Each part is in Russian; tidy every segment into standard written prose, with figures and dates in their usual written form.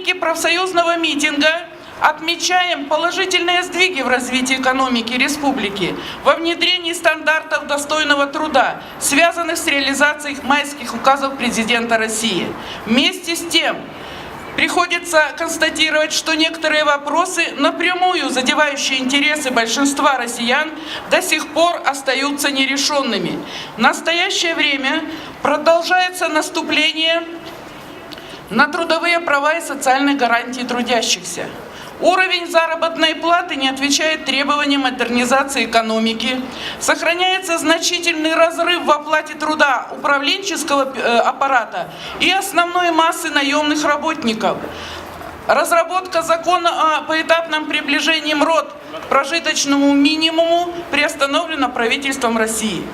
Участники профсоюзного митинга отмечаем положительные сдвиги в развитии экономики республики, во внедрении стандартов достойного труда, связанных с реализацией майских указов президента России. Вместе с тем, приходится констатировать, что некоторые вопросы, напрямую задевающие интересы большинства россиян, до сих пор остаются нерешенными. В настоящее время продолжается наступление на трудовые права и социальные гарантии трудящихся. Уровень заработной платы не отвечает требованиям модернизации экономики. Сохраняется значительный разрыв в оплате труда управленческого аппарата и основной массы наемных работников. Разработка закона о поэтапном приближении МРОТ к прожиточному минимуму приостановлена правительством России.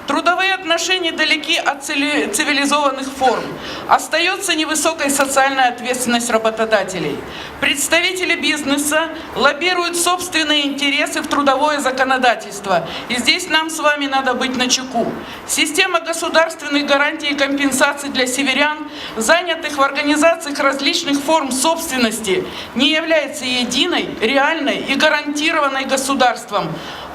Трудовые отношения далеки от цивилизованных форм. Остается невысокая социальная ответственность работодателей. Представители бизнеса лоббируют собственные интересы в трудовое законодательство. И здесь нам с вами надо быть начеку. Система государственных гарантий и компенсаций для северян, занятых в организациях различных форм собственности, не является единой, реальной и гарантированной государством,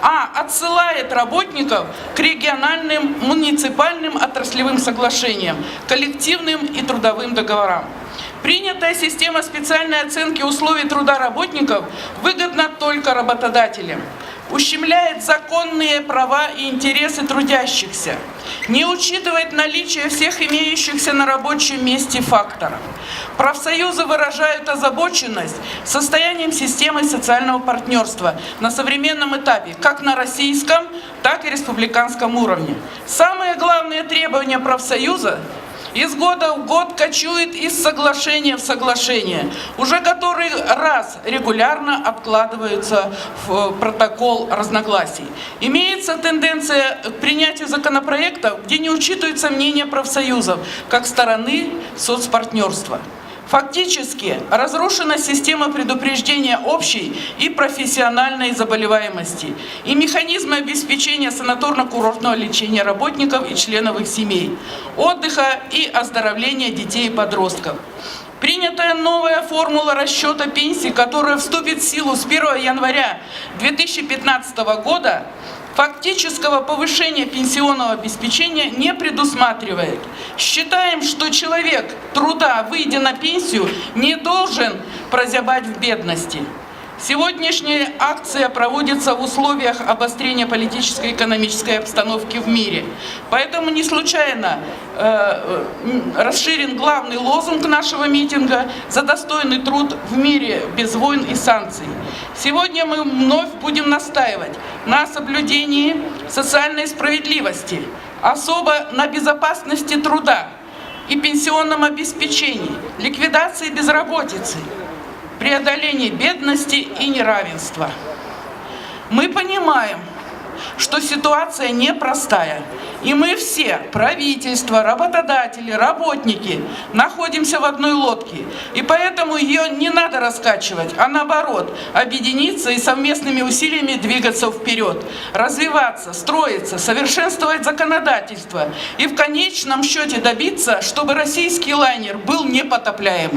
а отсылает работников к региональным, муниципальным отраслевым соглашениям, коллективным и трудовым договорам. Принятая система специальной оценки условий труда работников выгодна только работодателям, ущемляет законные права и интересы трудящихся, не учитывает наличие всех имеющихся на рабочем месте факторов. Профсоюзы выражают озабоченность состоянием системы социального партнерства на современном этапе, как на российском, так и республиканском уровне. Самые главные требования профсоюза из года в год кочует из соглашения в соглашение. Уже который раз регулярно откладываются в протокол разногласий. Имеется тенденция к принятию законопроектов, где не учитываются мнения профсоюзов, как стороны соцпартнерства. Фактически разрушена система предупреждения общей и профессиональной заболеваемости и механизмы обеспечения санаторно-курортного лечения работников и членов их семей, отдыха и оздоровления детей и подростков. Принятая новая формула расчета пенсий, которая вступит в силу с 1 января 2015 года, фактического повышения пенсионного обеспечения не предусматривает. Считаем, что человек труда, выйдя на пенсию, не должен прозябать в бедности. Сегодняшняя акция проводится в условиях обострения политической и экономической обстановки в мире. Поэтому не случайно расширен главный лозунг нашего митинга «За достойный труд в мире без войн и санкций». Сегодня мы вновь будем настаивать на соблюдении социальной справедливости, особо на безопасности труда и пенсионном обеспечении, ликвидации безработицы, преодолении бедности и неравенства. Мы понимаем, что ситуация непростая, и мы все, правительство, работодатели, работники, находимся в одной лодке, и поэтому ее не надо раскачивать, а наоборот, объединиться и совместными усилиями двигаться вперед, развиваться, строиться, совершенствовать законодательство и в конечном счете добиться, чтобы российский лайнер был непотопляемым.